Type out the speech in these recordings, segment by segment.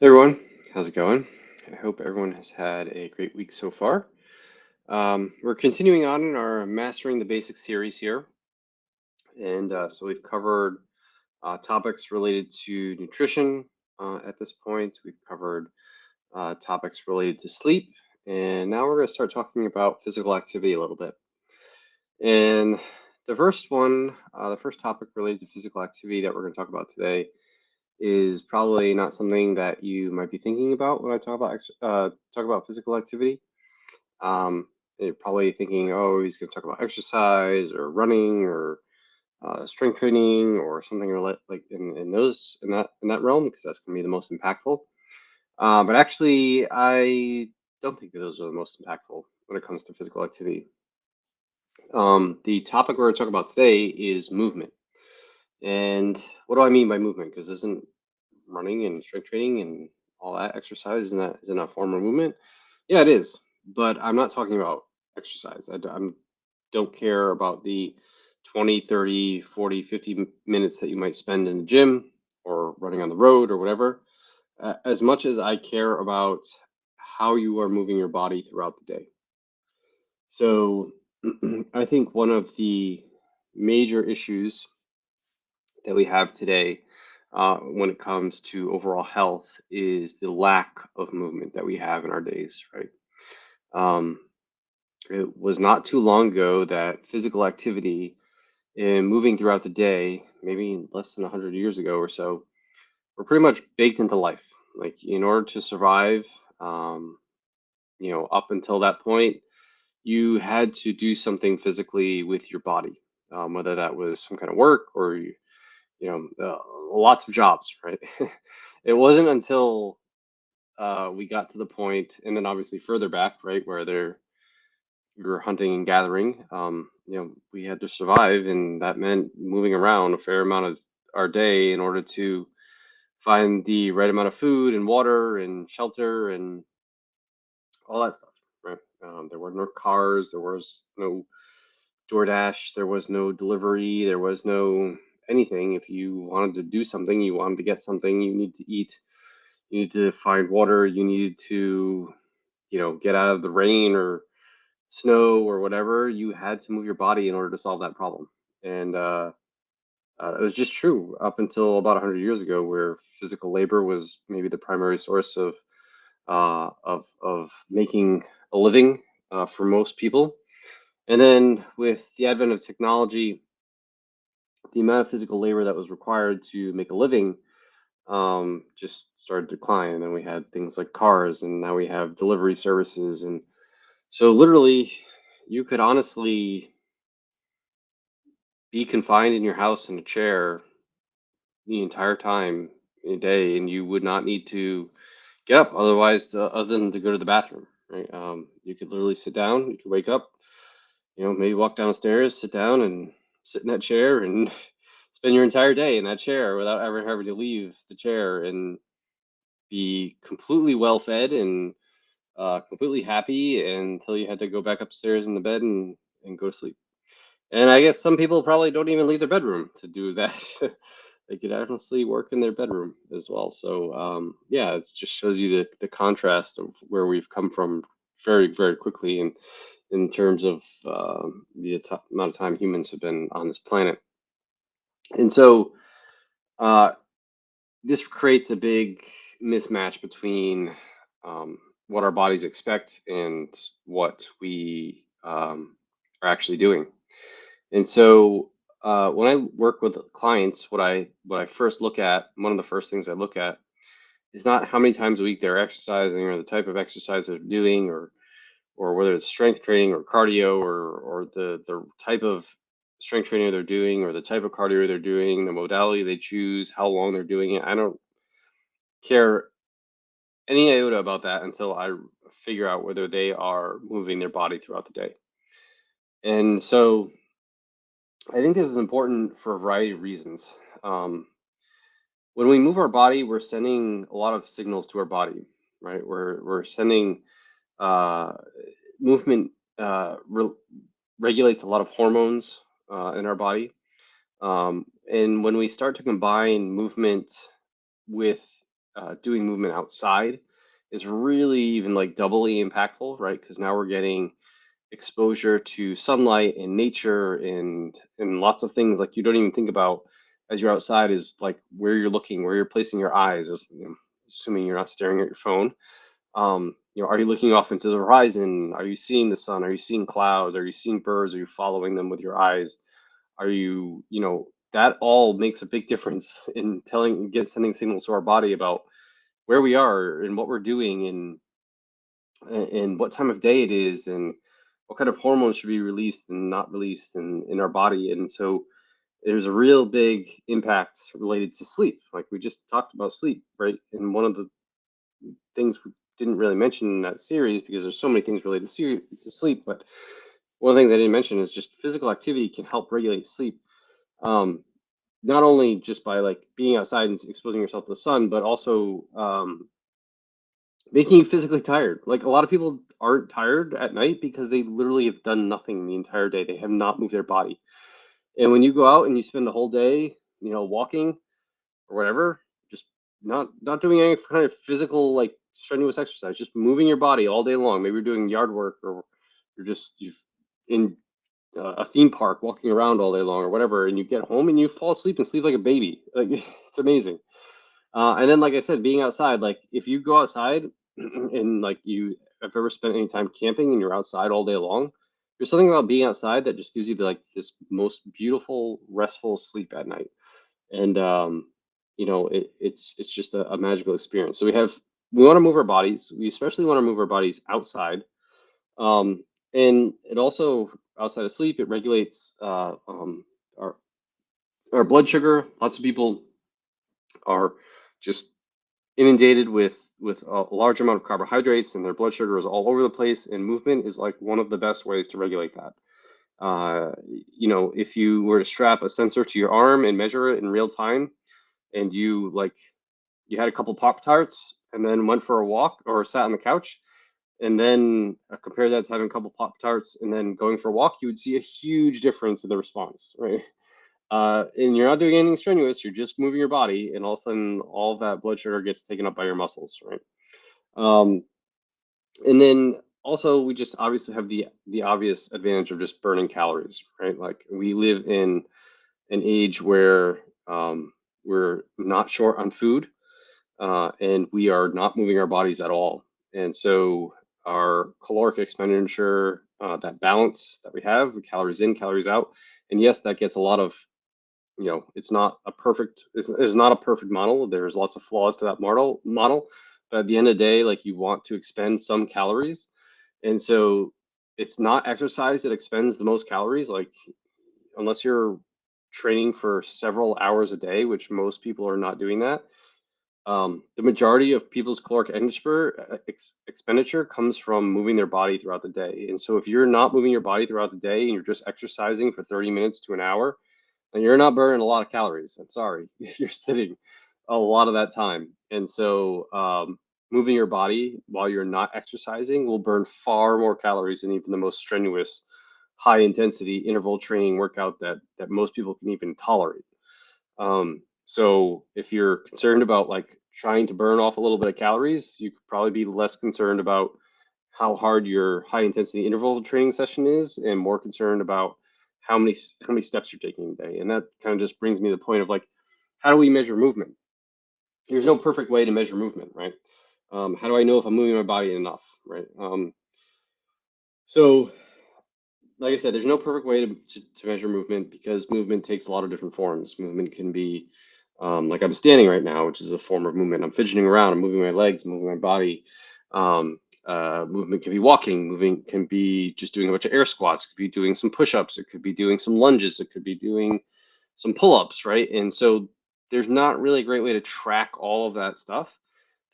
Hey everyone, how's it going? I hope everyone has had a great week so far. We're continuing on in our Mastering the Basics series here, and so we've covered topics related to nutrition at this point. We've covered topics related to sleep, and now we're going to start talking about physical activity a little bit. And the first topic related to physical activity that we're going to talk about today is probably not something that you might be thinking about when I talk about physical activity. You're probably thinking, oh, he's going to talk about exercise or running or strength training or something like in that realm because that's going to be the most impactful. But actually, I don't think that those are the most impactful when it comes to physical activity. The topic we're going to talk about today is movement. And what do I mean by movement? Because isn't running and strength training and all that exercise isn't a form of movement? Yeah, it is. But I'm not talking about exercise. Don't care about the 20, 30, 40, 50 minutes that you might spend in the gym or running on the road or whatever, as much as I care about how you are moving your body throughout the day. So I think one of the major issues that we have today when it comes to overall health is the lack of movement that we have in our days, right? Um, it was not too long ago that physical activity and moving throughout the day, maybe less than 100 years ago or so, were pretty much baked into life. Like in order to survive, um, up until that point, you had to do something physically with your body, whether that was some kind of work or lots of jobs, right? It wasn't until we got to the point, and then obviously further back, right, where we were hunting and gathering. We had to survive, and that meant moving around a fair amount of our day in order to find the right amount of food and water and shelter and all that stuff, right? There were no cars, there was no DoorDash, there was no delivery, there was no anything. If you wanted to do something, you wanted to get something, you need to eat, you need to find water, you needed to, get out of the rain or snow or whatever, you had to move your body in order to solve that problem. And it was just true up until about 100 years ago, where physical labor was maybe the primary source of making a living for most people. And then with the advent of technology, the amount of physical labor that was required to make a living just started to decline. And then we had things like cars, and now we have delivery services. And so, literally, you could honestly be confined in your house in a chair the entire time a day, and you would not need to get up other than to go to the bathroom, right? You could literally sit down, you could wake up, maybe walk downstairs, sit down, and sit in that chair and spend your entire day in that chair without ever having to leave the chair and be completely well fed and completely happy until you had to go back upstairs in the bed and go to sleep. And I guess some people probably don't even leave their bedroom to do that. They could honestly work in their bedroom as well. So yeah, it just shows you the contrast of where we've come from very, very quickly in terms of amount of time humans have been on this planet. And so uh, this creates a big mismatch between what our bodies expect and what we are actually doing. And so when I work with clients, what I first look at, one of the first things I look at is not how many times a week they're exercising or the type of exercise they're doing or whether it's strength training or cardio or the type of strength training they're doing or the type of cardio they're doing, the modality they choose, how long they're doing it. I don't care any iota about that until I figure out whether they are moving their body throughout the day. And so I think this is important for a variety of reasons. Um, when we move our body, we're sending a lot of signals to our body, right? We're sending uh, movement regulates a lot of hormones in our body, and when we start to combine movement with doing movement outside is really even like doubly impactful, right? Because now we're getting exposure to sunlight and nature and lots of things like you don't even think about as you're outside is like where you're looking, where you're placing your eyes, assuming you're not staring at your phone. Are you looking off into the horizon? Are you seeing the sun? Are you seeing clouds? Are you seeing birds? Are you following them with your eyes? Are you, that all makes a big difference in sending signals to our body about where we are and what we're doing and what time of day it is and what kind of hormones should be released and not released in our body. And so there's a real big impact related to sleep. Like we just talked about sleep, right? And one of the things we didn't really mention in that series because there's so many things related to sleep, but one of the things I didn't mention is just physical activity can help regulate sleep. Um, Not only just by like being outside and exposing yourself to the sun, but also making you physically tired. Like a lot of people aren't tired at night because they literally have done nothing the entire day. They have not moved their body. And when you go out and you spend the whole day, walking or whatever, just not doing any kind of physical like strenuous exercise, just moving your body all day long. Maybe you're doing yard work or you've in a theme park walking around all day long or whatever, and you get home and you fall asleep and sleep like a baby. Like it's amazing. And then, like I said, being outside, like if you go outside and like you have ever spent any time camping and you're outside all day long, there's something about being outside that just gives you like this most beautiful, restful sleep at night. And it's just a magical experience. So we want to move our bodies. We especially want to move our bodies outside. Um, and it also outside of sleep, it regulates our our blood sugar. Lots of people are just inundated with a large amount of carbohydrates and their blood sugar is all over the place and movement is like one of the best ways to regulate that. If you were to strap a sensor to your arm and measure it in real time and you had a couple pop tarts and then went for a walk or sat on the couch and then compare that to having a couple pop tarts and then going for a walk, you would see a huge difference in the response, right? And you're not doing anything strenuous. You're just moving your body, and all of a sudden, all of that blood sugar gets taken up by your muscles, right? Um, and then also, we just obviously have the obvious advantage of just burning calories, right? Like we live in an age where we're not short on food, and we are not moving our bodies at all. And so, our caloric expenditure, that balance that we have, calories in, calories out, and yes, that gets a lot of it's not a perfect model. There's lots of flaws to that model, but at the end of the day, like you want to expend some calories, and so it's not exercise that expends the most calories. Like unless you're training for several hours a day, which most people are not doing that. The majority of people's caloric expenditure comes from moving their body throughout the day. And so if you're not moving your body throughout the day and you're just exercising for 30 minutes to an hour, and you're not burning a lot of calories. I'm sorry, you're sitting a lot of that time, and so moving your body while you're not exercising will burn far more calories than even the most strenuous, high intensity interval training workout that most people can even tolerate. So if you're concerned about like trying to burn off a little bit of calories, you could probably be less concerned about how hard your high intensity interval training session is and more concerned about how many steps you're taking a day. And that kind of just brings me to the point of like, how do we measure movement? There's no perfect way to measure movement, right? How do I know if I'm moving my body enough, right? So like I said, there's no perfect way to measure movement because movement takes a lot of different forms. Movement can be like I'm standing right now, which is a form of movement. I'm fidgeting around, I'm moving my legs, moving my body. Movement can be walking, moving can be just doing a bunch of air squats, it could be doing some push-ups, it could be doing some lunges, it could be doing some pull-ups, right? And so there's not really a great way to track all of that stuff.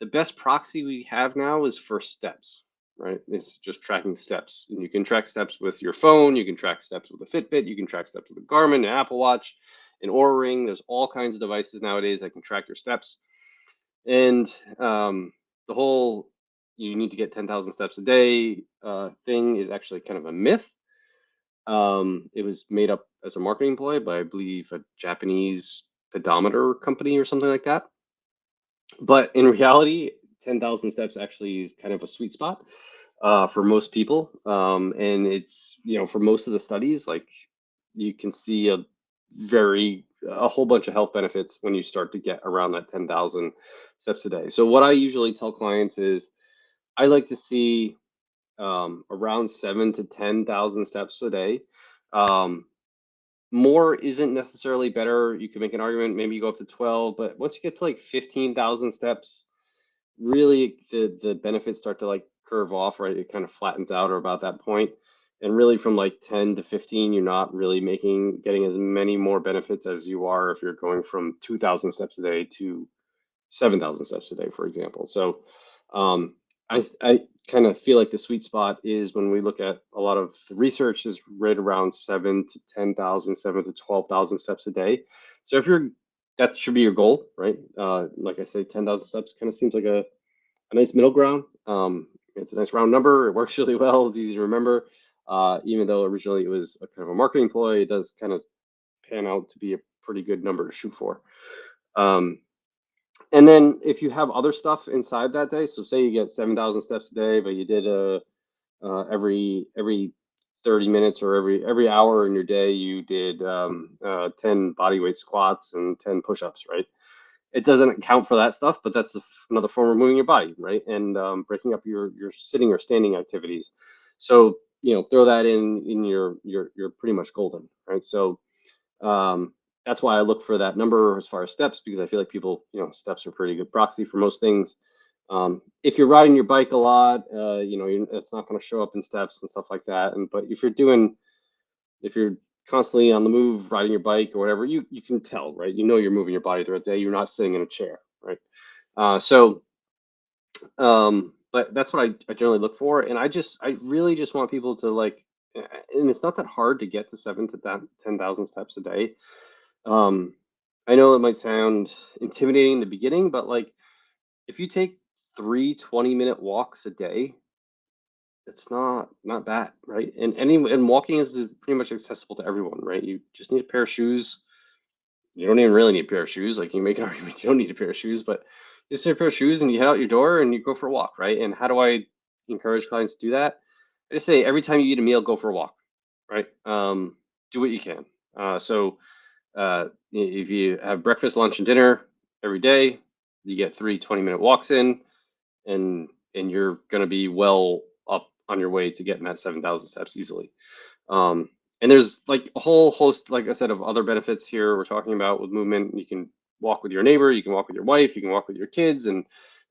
The best proxy we have now is for steps, right? It's just tracking steps. And you can track steps with your phone, you can track steps with a Fitbit, you can track steps with a Garmin, an Apple Watch, an Oura Ring. There's all kinds of devices nowadays that can track your steps. And the whole you need to get 10,000 steps a day thing is actually kind of a myth. It was made up as a marketing ploy by, I believe, a Japanese pedometer company or something like that. But in reality, 10,000 steps actually is kind of a sweet spot for most people. And it's, for most of the studies, like you can see a whole bunch of health benefits when you start to get around that 10,000 steps a day. So what I usually tell clients is I like to see around 7 to 10,000 steps a day. Um, More isn't necessarily better. You can make an argument, maybe you go up to 12, but once you get to like 15,000 steps, really the benefits start to like curve off, right? It kind of flattens out or about that point. And really from like 10 to 15, you're not really getting as many more benefits as you are if you're going from 2,000 steps a day to 7,000 steps a day, for example. So um, I kind of feel like the sweet spot is when we look at a lot of the research is right around 7 to 10,000, 7 to 12,000 steps a day. So if you're that should be your goal, right? Like I say, 10,000 steps kind of seems like a nice middle ground. It's a nice round number. It works really well. It's easy to remember. Even though originally it was a kind of a marketing ploy, it does kind of pan out to be a pretty good number to shoot for. Um, and then if you have other stuff inside that day, so say you get 7,000 steps a day, but you did every 30 minutes or every hour in your day, you did 10 body weight squats and 10 push-ups, right? It doesn't account for that stuff, but that's another form of moving your body, right? And breaking up your sitting or standing activities. So throw that in you're pretty much golden, right? So um, that's why I look for that number as far as steps because I feel like people, steps are pretty good proxy for most things. If you're riding your bike a lot, it's not going to show up in steps and stuff like that. And but if you're constantly on the move, riding your bike or whatever, you can tell, right? You're moving your body throughout the day. You're not sitting in a chair, right? But that's what I generally look for, and I really just want people to like, and it's not that hard to get to 7 to 10,000 steps a day. um, I know it might sound intimidating in the beginning, but like if you take 3 20-minute walks a day, it's not bad, right? And walking is pretty much accessible to everyone, right? You just need a pair of shoes. You don't even really need a pair of shoes. Like you make an argument, you don't need a pair of shoes, but just need a pair of shoes and you head out your door and you go for a walk, right? And how do I encourage clients to do that? I just say every time you eat a meal, go for a walk, right? Do what you can. If you have breakfast, lunch, and dinner every day, you get 3 20-minute walks in, and you're going to be well up on your way to getting that 7,000 steps easily. Um, and there's like a whole host, like I said, of other benefits here we're talking about with movement. You can walk with your neighbor, you can walk with your wife, you can walk with your kids, and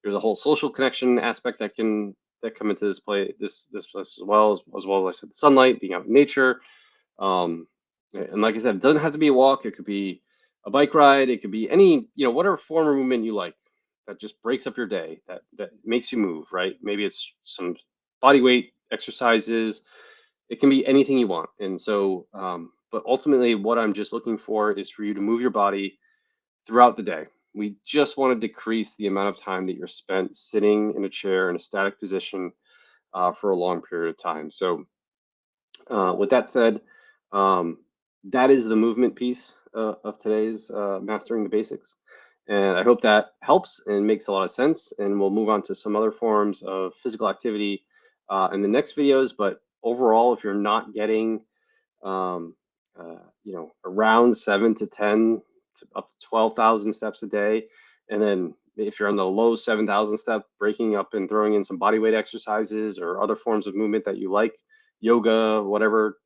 there's a whole social connection aspect that come into this place as well as I said, the sunlight, being out in nature. And like I said, it doesn't have to be a walk. It could be a bike ride. It could be any, whatever form of movement you like that just breaks up your day, that makes you move, right? Maybe it's some body weight exercises. It can be anything you want. And so, but ultimately, what I'm just looking for is for you to move your body throughout the day. We just want to decrease the amount of time that you're spent sitting in a chair in a static position for a long period of time. So, with that said, um, that is the movement piece of today's Mastering the Basics. And I hope that helps and makes a lot of sense. And we'll move on to some other forms of physical activity in the next videos. But overall, if you're not getting, um, around 7 to 10 to up to 12,000 steps a day, and then if you're on the low 7,000 step, breaking up and throwing in some body weight exercises or other forms of movement that you like, yoga, whatever,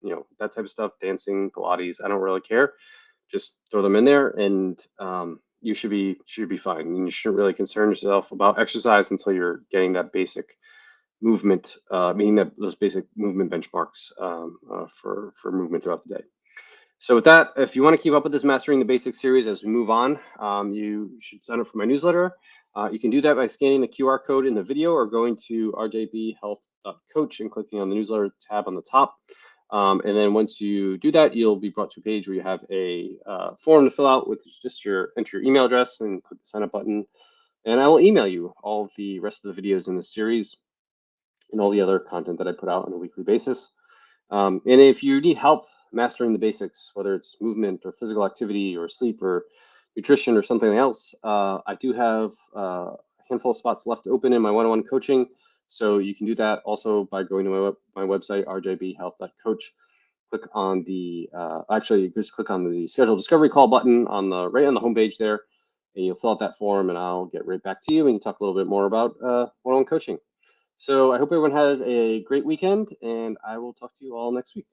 that type of stuff, dancing, Pilates, I don't really care. Just throw them in there, and you should be fine. And you shouldn't really concern yourself about exercise until you're getting that basic movement, meaning that those basic movement benchmarks for movement throughout the day. So with that, if you want to keep up with this Mastering the Basics series as we move on, you should sign up for my newsletter. You can do that by scanning the QR code in the video or going to rjbhealth.coach and clicking on the newsletter tab on the top. And then once you do that, you'll be brought to a page where you have a form to fill out with just enter your email address and click the sign up button. And I will email you all of the rest of the videos in this series and all the other content that I put out on a weekly basis. And if you need help mastering the basics, whether it's movement or physical activity or sleep or nutrition or something else, I do have a handful of spots left open in my one-on-one coaching. So you can do that also by going to my website, rjbhealth.coach. Click on the, actually just click on the schedule discovery call button on the right on the homepage there, and you'll fill out that form and I'll get right back to you and talk a little bit more about one-on-one coaching. So I hope everyone has a great weekend and I will talk to you all next week.